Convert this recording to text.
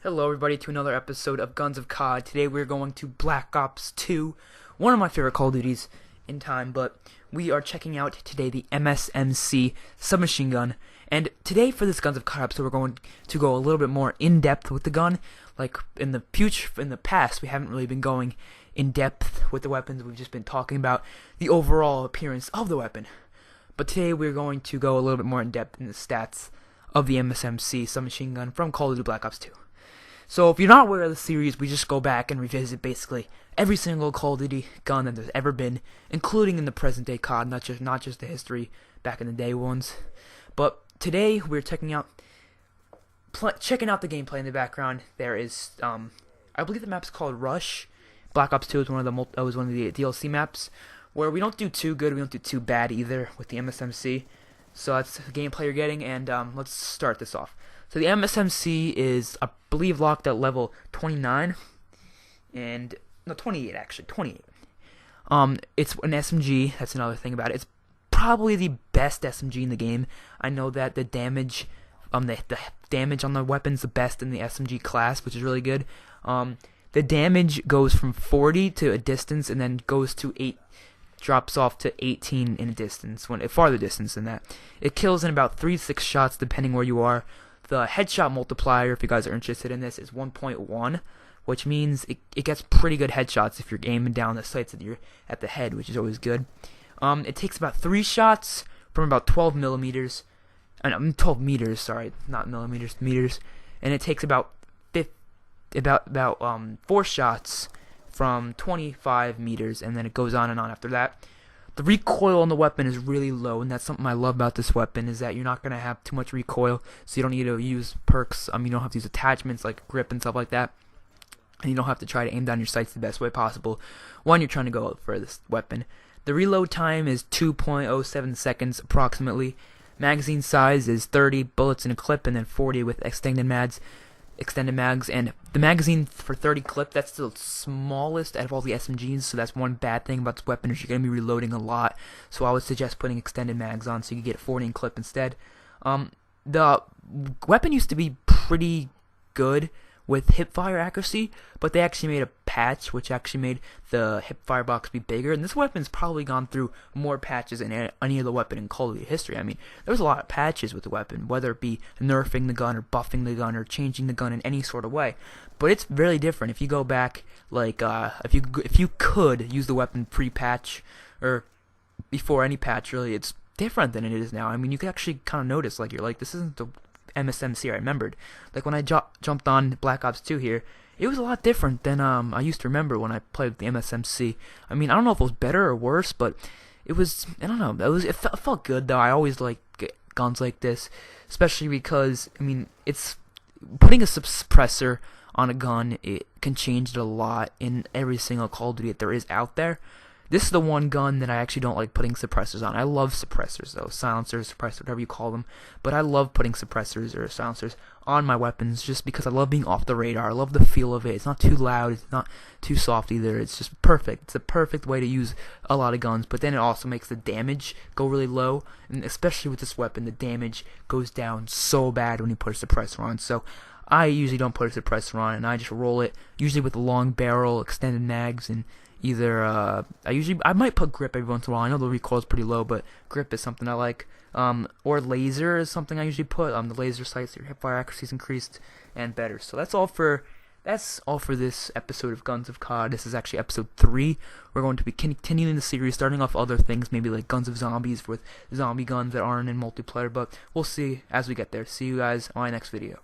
Hello everybody to another episode of Guns of COD. Today we're going to Black Ops 2, one of my favorite Call of Duties in time, but we are checking out today the MSMC submachine gun. And today for this Guns of COD episode we're going to go a little bit more in depth with the gun. Like in the past we haven't really been going in depth with the weapons. We've just been talking about the overall appearance of the weapon. But today we're going to go a little bit more in depth in the stats of the MSMC submachine gun from Call of Duty Black Ops 2. So if you're not aware of the series, we just go back and revisit basically every single Call of Duty gun that there's ever been, including in the present day COD, not just the history back in the day ones. But today we're checking out the gameplay in the background. There is I believe the map's called Rush. Black Ops 2 is one of the DLC maps where we don't do too good, we don't do too bad either with the MSMC. So that's the gameplay you're getting, and let's start this off. So the MSMC is, I believe, locked at level 29, and no, 28 actually, 28. It's an SMG. That's another thing about it. It's probably the best SMG in the game. I know that the damage, the damage on the weapon's the best in the SMG class, which is really good. The damage goes from 40 to a distance, and then goes to 8. Drops off to 18 in a distance, a farther distance than that. It kills in about 3 to 6 shots depending where you are. The headshot multiplier, if you guys are interested in this, is 1.1, which means it gets pretty good headshots if you're aiming down the sights at the head, which is always good. It takes about 3 shots from about 12 millimeters, 12 meters, sorry, not millimeters, meters, and it takes about 4 shots from 25 meters, and then it goes on and on after that. The recoil on the weapon is really low, and that's something I love about this weapon, is that you're not going to have too much recoil, so you don't need to use perks. You don't have to use attachments like grip and stuff like that, and you don't have to try to aim down your sights the best way possible when you're trying to go for this weapon. The reload time is 2.07 seconds approximately. Magazine size is 30 bullets in a clip, and then 40 with extended mags, and the magazine for 30 clip, that's the smallest out of all the SMGs, so that's one bad thing about this weapon, is you're going to be reloading a lot, so I would suggest putting extended mags on so you can get 40 in clip instead. The weapon used to be pretty good with hipfire accuracy, but they actually made a patch which actually made the hipfire box be bigger, and this weapon's probably gone through more patches than any other weapon in Call of Duty history. There was a lot of patches with the weapon, whether it be nerfing the gun or buffing the gun or changing the gun in any sort of way. But it's very different. If you go back, like if you could use the weapon pre-patch or before any patch, really, it's different than it is now. You can actually kind of notice, like, you're like, this isn't the MSMC I remembered. Like when I jumped on Black Ops 2 here, it was a lot different than I used to remember when I played with the MSMC. I don't know if it was better or worse, but it was, I don't know, it felt good though. I always like guns like this, especially because it's putting a suppressor on a gun. It can change it a lot in every single Call of Duty that there is out there. This is the one gun that I actually don't like putting suppressors on. I love suppressors though, silencers, suppressors, whatever you call them. But I love putting suppressors or silencers on my weapons just because I love being off the radar. I love the feel of it. It's not too loud, it's not too soft either. It's just perfect. It's a perfect way to use a lot of guns. But then it also makes the damage go really low. And especially with this weapon, the damage goes down so bad when you put a suppressor on. So I usually don't put a suppressor on, and I just roll it, usually with a long barrel, extended mags, and either I might put grip every once in a while. I know the recoil is pretty low, but grip is something I like. Or laser is something I usually put. The laser sights, your hipfire accuracy is increased and better. So that's all for this episode of Guns of COD. This is actually episode 3. We're going to be continuing the series, starting off other things, maybe like Guns of Zombies with zombie guns that aren't in multiplayer, but we'll see as we get there. See you guys on my next video.